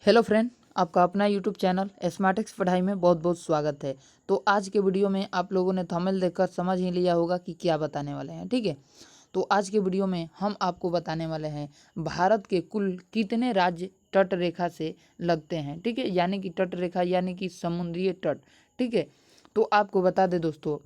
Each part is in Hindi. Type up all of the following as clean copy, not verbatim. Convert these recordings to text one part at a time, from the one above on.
हेलो फ्रेंड, आपका अपना यूट्यूब चैनल स्मार्टेक्स पढ़ाई में बहुत बहुत स्वागत है। तो आज के वीडियो में आप लोगों ने थंबनेल देखकर समझ ही लिया होगा कि क्या बताने वाले हैं। ठीक है, तो आज के वीडियो में हम आपको बताने वाले हैं भारत के कुल कितने राज्य तट रेखा से लगते हैं। ठीक है, यानी कि तट रेखा यानी कि समुद्रीय तट। ठीक है, तो आपको बता दें दोस्तों,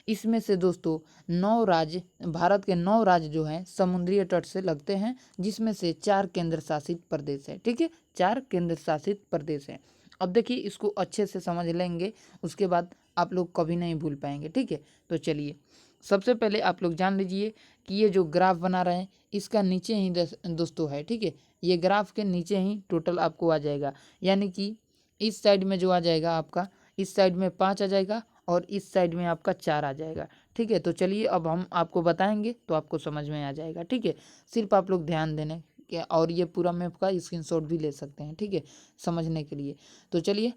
इसमें से दोस्तों 9 राज्य, भारत के 9 राज्य जो हैं समुद्रीय तट से लगते हैं, जिसमें से 4 केंद्र शासित प्रदेश है। ठीक है, 4 केंद्र शासित प्रदेश हैं। अब देखिए, इसको अच्छे से समझ लेंगे, उसके बाद आप लोग कभी नहीं भूल पाएंगे। ठीक है, तो चलिए सबसे पहले आप लोग जान लीजिए कि ये जो ग्राफ बना रहे हैं इसका नीचे ही दोस्तों है। ठीक है, ये ग्राफ के नीचे ही टोटल आपको आ जाएगा, यानी कि इस साइड में जो आ जाएगा आपका, इस साइड में 5 आ जाएगा और इस साइड में आपका 4 आ जाएगा। ठीक है, तो चलिए अब हम आपको बताएंगे तो आपको समझ में आ जाएगा। ठीक है, सिर्फ आप लोग ध्यान देने के, और ये पूरा मैप का स्क्रीनशॉट भी ले सकते हैं। ठीक है, समझने के लिए। तो चलिए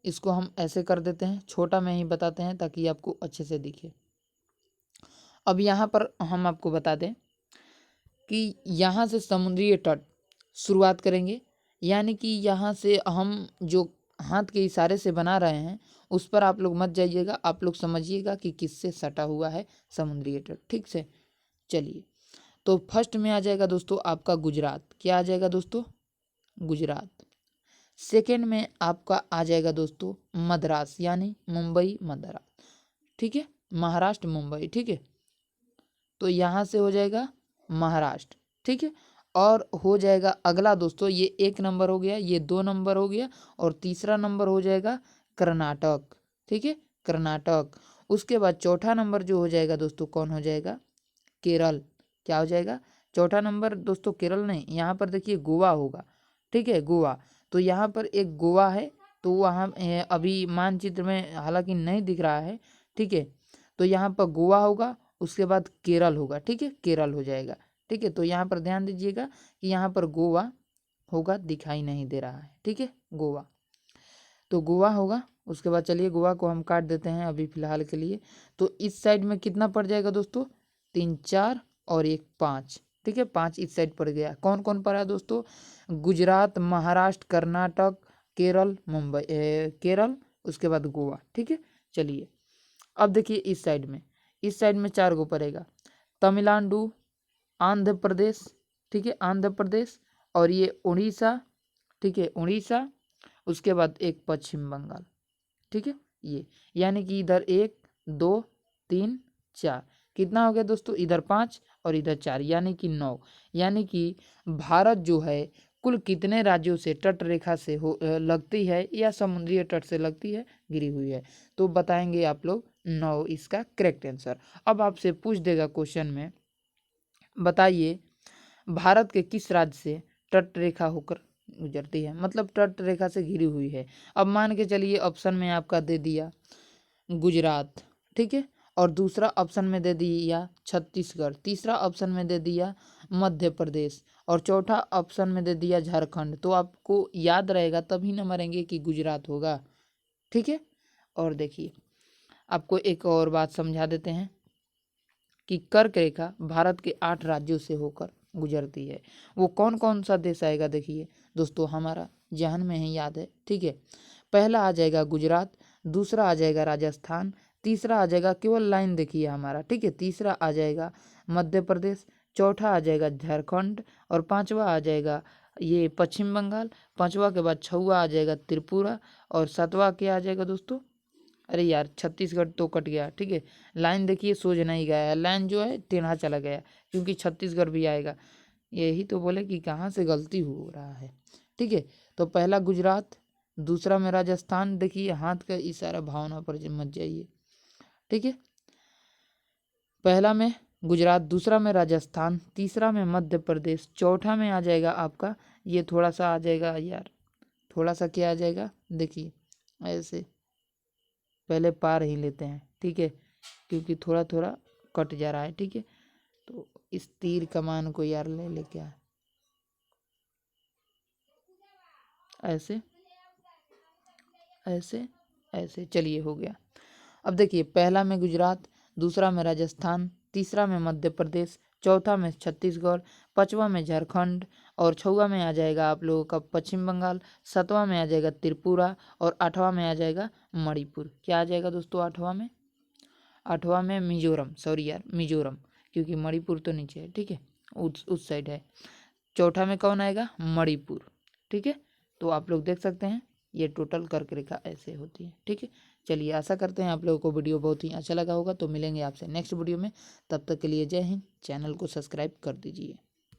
इसको हम ऐसे कर देते हैं, छोटा में ही बताते हैं ताकि आपको अच्छे से दिखे। अब यहाँ पर हम आपको बता दें कि यहाँ से समुद्री तट शुरुआत करेंगे, यानी कि यहाँ से हम जो हाथ के इशारे से बना रहे हैं उस पर आप लोग मत जाइएगा, आप लोग समझिएगा कि किससे सटा हुआ है समुद्री तट। ठीक से, चलिए तो फर्स्ट में आ जाएगा दोस्तों आपका गुजरात। क्या आ जाएगा दोस्तों? गुजरात। सेकेंड में आपका आ जाएगा दोस्तों मद्रास, यानी मुंबई मद्रास। ठीक है, महाराष्ट्र मुंबई। ठीक है, तो यहाँ से हो जाएगा महाराष्ट्र। ठीक है, और हो जाएगा अगला दोस्तों, ये 1 नंबर हो गया, ये 2 नंबर हो गया, और तीसरा नंबर हो जाएगा कर्नाटक। ठीक है, कर्नाटक। उसके बाद चौथा नंबर जो हो जाएगा दोस्तों, कौन हो जाएगा? केरल। क्या हो जाएगा? चौथा नंबर दोस्तों केरल नहीं, यहाँ पर देखिए गोवा होगा। ठीक है, गोवा। तो यहाँ पर एक गोवा है, तो वहाँ अभी मानचित्र में हालांकि नहीं दिख रहा है। ठीक है, तो यहाँ पर गोवा होगा, उसके बाद केरल होगा। ठीक है, केरल हो जाएगा। ठीक है, तो यहाँ पर ध्यान दीजिएगा कि यहाँ पर गोवा होगा, दिखाई नहीं दे रहा है। ठीक है, गोवा, तो गोवा होगा। उसके बाद चलिए गोवा को हम काट देते हैं अभी फिलहाल के लिए। तो इस साइड में कितना पड़ जाएगा दोस्तों? 3 4 और 1 5। ठीक है, 5 इस साइड पड़ गया। कौन कौन पड़ा दोस्तों? गुजरात, महाराष्ट्र, कर्नाटक, केरल, मुंबई, केरल, उसके बाद गोवा। ठीक है, चलिए अब देखिए इस साइड में, इस साइड में 4 गो पड़ेगा, तमिलनाडु, आंध्र प्रदेश। ठीक है, आंध्र प्रदेश, और ये उड़ीसा। ठीक है, उड़ीसा, उसके बाद एक पश्चिम बंगाल। ठीक है, ये यानी कि इधर 1 2 3 4, कितना हो गया दोस्तों? इधर 5 और इधर 4, यानी कि 9। यानी कि भारत जो है कुल कितने राज्यों से तट रेखा से लगती है या समुद्री तट से लगती है, घिरी हुई है? तो बताएंगे आप लोग 9 इसका करेक्ट आंसर। अब आपसे पूछ देगा क्वेश्चन में, बताइए भारत के किस राज्य से तट रेखा होकर गुजरती है, मतलब तट रेखा से घिरी हुई है। अब मान के चलिए ऑप्शन में आपका दे दिया गुजरात। ठीक है, और दूसरा ऑप्शन में दे दिया छत्तीसगढ़, तीसरा ऑप्शन में दे दिया मध्य प्रदेश, और चौथा ऑप्शन में दे दिया झारखंड। तो आपको याद रहेगा तभी न मरेंगे कि गुजरात होगा। ठीक है, और देखिए आपको एक और बात समझा देते हैं कि कर्क रेखा भारत के 8 राज्यों से होकर गुजरती है। वो कौन कौन सा देश आएगा देखिए दोस्तों, हमारा जहन में ही याद है। ठीक है, पहला आ जाएगा गुजरात, दूसरा आ जाएगा राजस्थान, तीसरा आ जाएगा, केवल लाइन देखिए हमारा। ठीक है, तीसरा आ जाएगा मध्य प्रदेश, चौथा आ जाएगा झारखंड, और पांचवा आ जाएगा ये पश्चिम बंगाल, पांचवा के बाद छठवा आ जाएगा त्रिपुरा, और सातवां क्या आ जाएगा दोस्तों? अरे यार, छत्तीसगढ़ तो कट गया। ठीक है, लाइन देखिए सोच नहीं गया है, लाइन जो है टेढ़ा चला गया, क्योंकि छत्तीसगढ़ भी आएगा। यही तो बोले कि कहाँ से गलती हो रहा है। ठीक है, तो पहला गुजरात, दूसरा में राजस्थान, देखिए हाथ का इशारा भावना पर मत जाइए। ठीक है, पहला में गुजरात, दूसरा में राजस्थान, तीसरा में मध्य प्रदेश, चौथा में आ जाएगा आपका, ये थोड़ा सा आ जाएगा यार, थोड़ा सा क्या आ जाएगा देखिए, ऐसे पहले पार ही लेते हैं। ठीक है, क्योंकि थोड़ा थोड़ा कट जा रहा है। ठीक है, तो इस तीर कमान को यार ले क्या, ऐसे ऐसे ऐसे, चलिए हो गया। अब देखिए पहला में गुजरात, दूसरा में राजस्थान, तीसरा में मध्य प्रदेश, चौथा में छत्तीसगढ़, पांचवा में झारखंड, और 6वां में आ जाएगा आप लोगों का पश्चिम बंगाल, 7वां में आ जाएगा त्रिपुरा और 8वां में आ जाएगा मणिपुर। क्या आ जाएगा दोस्तों 8वां में? 8वां में मिजोरम, सॉरी यार मिजोरम, क्योंकि मणिपुर तो नीचे है, ठीक है, उस साइड है। चौथा में कौन आएगा? मणिपुर, ठीक है। तो आप लोग देख सकते हैं ये टोटल कर्क रेखा ऐसे होती है, ठीक है। चलिए आशा करते हैं आप लोगों को वीडियो बहुत ही अच्छा लगा होगा। तो मिलेंगे आपसे नेक्स्ट वीडियो में, तब तक के लिए जय हिंद। चैनल को सब्सक्राइब कर दीजिए।